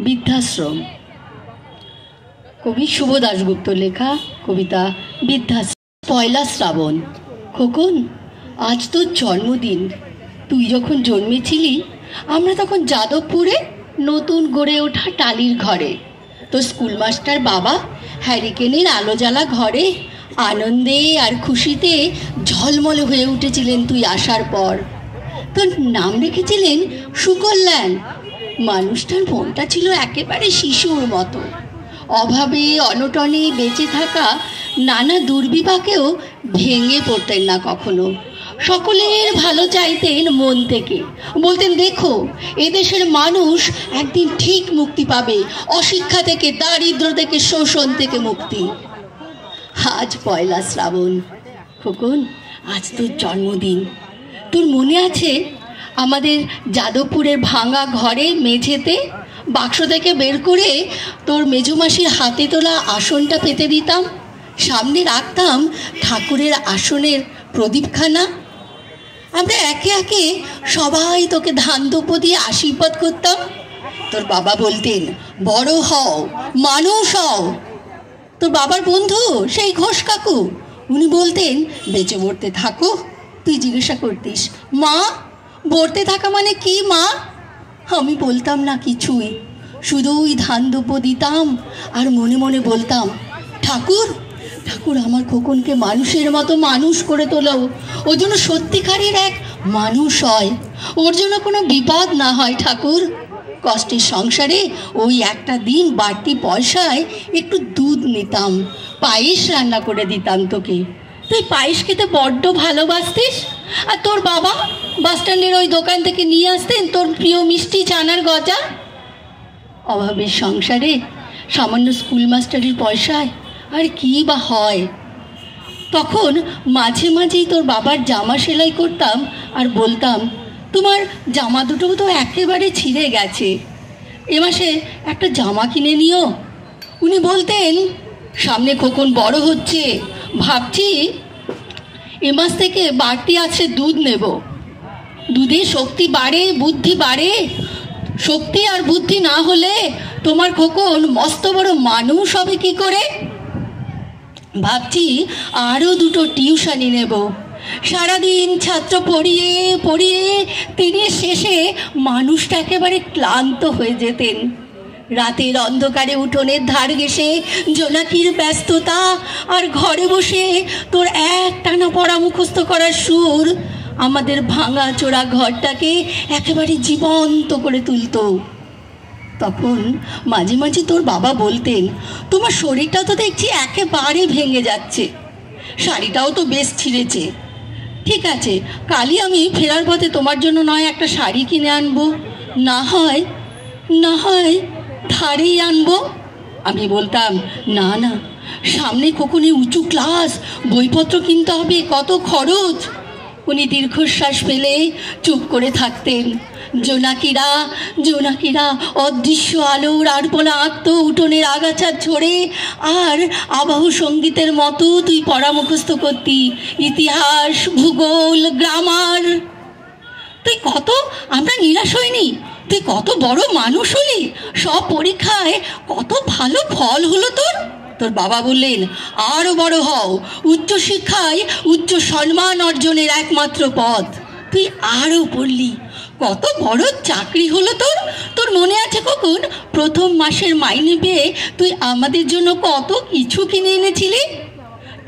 বৃদ্ধাশ্রম। কবি শুভ দাশগুপ্ত লেখা কবিতা বৃদ্ধাশ্রম। পয়লা শ্রাবণ। খোকন, আজ তোর জন্মদিন। তুই যখন জন্মেছিলি আমরা তখন যাদবপুরে নতুন গড়ে ওঠা টালির ঘরে, তোর স্কুলমাস্টার বাবা হ্যারিকেনের আলো জ্বালা ঘরে আনন্দে আর খুশিতে ঝলমলে হয়ে উঠেছিলেন তুই আসার পর। তোর নাম রেখেছিলেন সুকল্যাণ। মানুষটার মনটা ছিল একেবারে শিশুর মতো। অভাবে অনটনে বেঁচে থাকা নানা দুর্বিপাকেও ভেঙে পড়তেন না কখনো। সকলের ভালো চাইতেন মন থেকে, বলতেন দেখো এদেশের মানুষ একদিন ঠিক মুক্তি পাবে, অশিক্ষা থেকে, দারিদ্র থেকে, শোষণ থেকে মুক্তি। আজ পয়লা শ্রাবণ। খোকন, আজ তোর জন্মদিন। তোর মনে আছে আমাদের যাদবপুরের ভাঙা ঘরে মেঝেতে বাক্স থেকে বের করে তোর মেজুমাসির হাতে তোলা আসনটা পেতে দিতাম, সামনে রাখতাম ঠাকুরের আসনের প্রদীপখানা। আমরা একে একে সবাই তোকে ধান দুপো দিয়ে আশীর্বাদ করতাম। তোর বাবা বলতেন বড় হও, মানুষ হও। তোর বাবার বন্ধু সেই ঘোষ কাকু, উনি বলতেন বেঁচে পড়তে থাকো। তুই জিজ্ঞাসা করতিস মা পড়তে থাকা মানে কি মা? আমি বলতাম না কিছুই, শুধু ওই ধান দুপো দিতাম আর মনে মনে বলতাম ঠাকুর ঠাকুর আমার খোকনকে মানুষের মতো মানুষ করে তোলো, ওর জন্য সত্যিকারের এক মানুষ হয়, ওর জন্য কোনো বিপদ না হয় ঠাকুর। কষ্টের সংসারে ওই একটা দিন বাড়তি পয়সায় একটু দুধ নিতাম, পায়েস রান্না করে দিতাম তোকে। তুই পায়েস খেতে বড্ড ভালোবাসতিস। আর তোর বাবা বাসস্ট্যান্ডের ওই দোকান থেকে নিয়ে আসতেন তোর প্রিয় মিষ্টি চানার গজা। অভাবের সংসারে সামান্য স্কুল মাস্টারের পয়সায় আর কি বা হয়। তখন মাঝে মাঝেই তোর বাবার জামা সেলাই করতাম আর বলতাম তোমার জামা দুটো তো একেবারে ছিঁড়ে গেছে, এ মাসে একটা জামা কিনে নিও। উনি বলতেন সামনে খোকন বড় হচ্ছে, ভাবছি এ মাস থেকে বাড়তি আছে দুধ নেব, দুধে শক্তি বাড়ে, বুদ্ধি বাড়ে। শক্তি আর বুদ্ধি না হলে তোমার খোকন মস্ত বড় মানুষ হবে কি করে। ভাবছি আরও দুটো টিউশনি নেব। সারাদিন ছাত্র পড়িয়ে পড়িয়ে তিনি শেষে মানুষটা একেবারে ক্লান্ত হয়ে যেতেন। রাতের অন্ধকারে উঠোনের ধার ঘেঁষে জোনাকির ব্যস্ততা আর ঘরে বসে তোর এক টানা পড়া মুখস্থ করার সুর আমাদের ভাঙা চোরা ঘরটাকে একেবারে জীবন্ত করে তুলত। তখন মাঝে মাঝে তোর বাবা বলতেন তোমার শরীরটা তো দেখছি একেবারে ভেঙে যাচ্ছে, শাড়িটাও তো বেশ ছিঁড়েছে। ঠিক আছে, কালই আমি ফেরার পথে তোমার জন্য নয় একটা শাড়ি কিনে আনবো, না হয় ধারেই আনবো। আমি বলতাম না না, সামনে খোকনে উঁচু ক্লাস, বইপত্র কিনতে হবে, কত খরচ। উনি দীর্ঘশ্বাস ফেলে চুপ করে থাকতেন। জোনাকিরা অদৃশ্য আলোর আড়পোলা আঁকতো উঠোনের আগাছা ছড়ে, আর আবাহ সঙ্গীতের মতো তুই পড়া মুখস্থ করতি, ইতিহাস, ভূগোল, গ্রামার। তুই কত, আমরা নিরাশ হইনি, তুই কত বড় মানুষ হলি, সব পরীক্ষায় কত ভালো ফল হলো তোর। তোর বাবা বললেন আরও বড় হও, উচ্চশিক্ষায় উচ্চ সম্মান অর্জনের একমাত্র পথ। তুই আরও পড়লি, কত বড় চাকরি হলো তোর। তোর মনে আছে কখন প্রথম মাসের মাইনে পেয়ে তুই আমাদের জন্য কত কিছু কিনে এনেছিলি।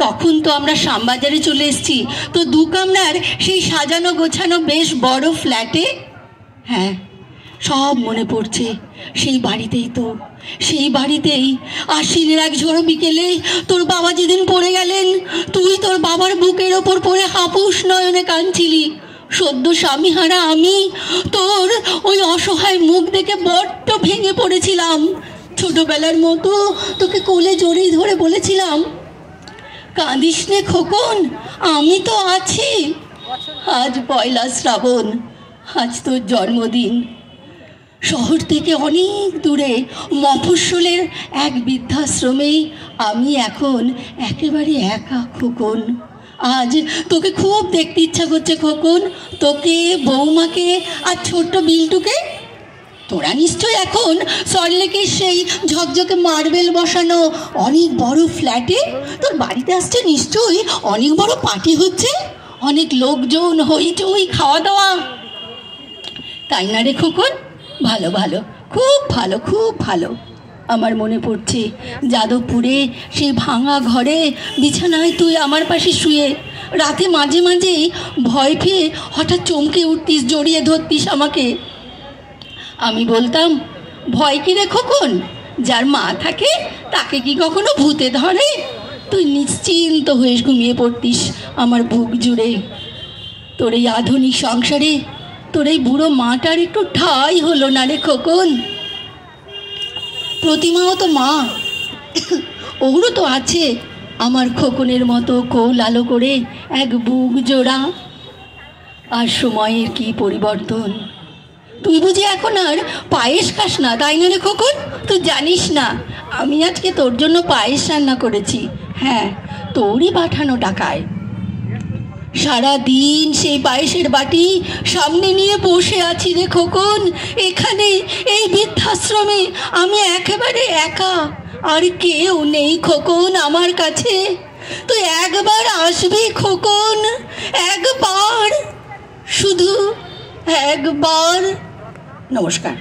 তখন তো আমরা শ্যামবাজারে চলে এসেছি, তো 2 কামরার সেই সাজানো গোছানো বেশ বড় ফ্ল্যাটে। হ্যাঁ, সব মনে পড়ছে। সেই বাড়িতেই আশ্বিনের এক ঝোড়ো বিকেলে তোর বাবা যেদিন পড়ে গেলেন, তুই তোর বাবার বুকের ওপর পড়ে হাপুস নয়নে কাঁদছিলি। সদ্য স্বামীহারা আমি তোর ওই অসহায় মুখ দেখে বড্ড ভেঙে পড়েছিলাম। ছোটবেলার মতো তোকে কোলে জড়িয়ে ধরে বলেছিলাম কাঁদিস নে খোকন, আমি তো আছি। আজ পয়লা শ্রাবণ, আজ তোর জন্মদিন। শহর থেকে অনেক দূরে মফস্বলের এক বৃদ্ধাশ্রমেই আমি এখন একেবারে একা খোকন। আজ তোকে খুব দেখতে ইচ্ছা করছে খোকন, তোকে, বৌমাকে আর ছোট্ট বিল্টুকে। তোরা নিশ্চয় এখন সল্টলেকের সেই ঝকঝকে মার্বেল বসানো অনেক বড় ফ্ল্যাটে তোর বাড়িতে আসছে, নিশ্চয়ই অনেক বড় পার্টি হচ্ছে, অনেক লোকজন, হইচই, খাওয়া দাওয়া, তাই না রে খোকন? ভালো ভালো, খুব ভালো, খুব ভালো। আমার মনে পড়ছে যাদবপুরে সেই ভাঙা ঘরে বিছানায় তুই আমার পাশে শুয়ে রাতে মাঝে মাঝেই ভয় পেয়ে হঠাৎ চমকে উঠতিস, জড়িয়ে ধরতিস আমাকে। আমি বলতাম, ভয় কি রে খোকন? যার মা থাকে তাকে কি কখনো ভূতে ধরে? তুই নিশ্চিন্ত হয়ে ঘুমিয়ে পড়তিস আমার বুক জুড়ে। তোর এই আধুনিক সংসারে তোর এই বুড়ো মাটার একটু ঠাঁই হলো না রে খোকন। প্রতিমাও তো মা, ওরও তো আছে আমার খোকনের মতো কোল আলো করে এক বুক জোড়া। আর সময়ের কি পরিবর্তন! তুই বুঝি এখন আর পায়েস খাস না, তাই না রে খোকন? তুই জানিস না আমি আজকে তোর জন্য পায়েস রান্না করেছি। হ্যাঁ, তোরই পাঠানো টাকায়। সারাদিন সেই পায়েসের বাটি সামনে নিয়ে বসে আছি রে খোকন। এখানে এই বৃদ্ধাশ্রমে আমি একেবারে একা, আর কেউ নেই খোকন আমার কাছে। তুই একবার আসবি খোকন, একবার, শুধু একবার। নমস্কার।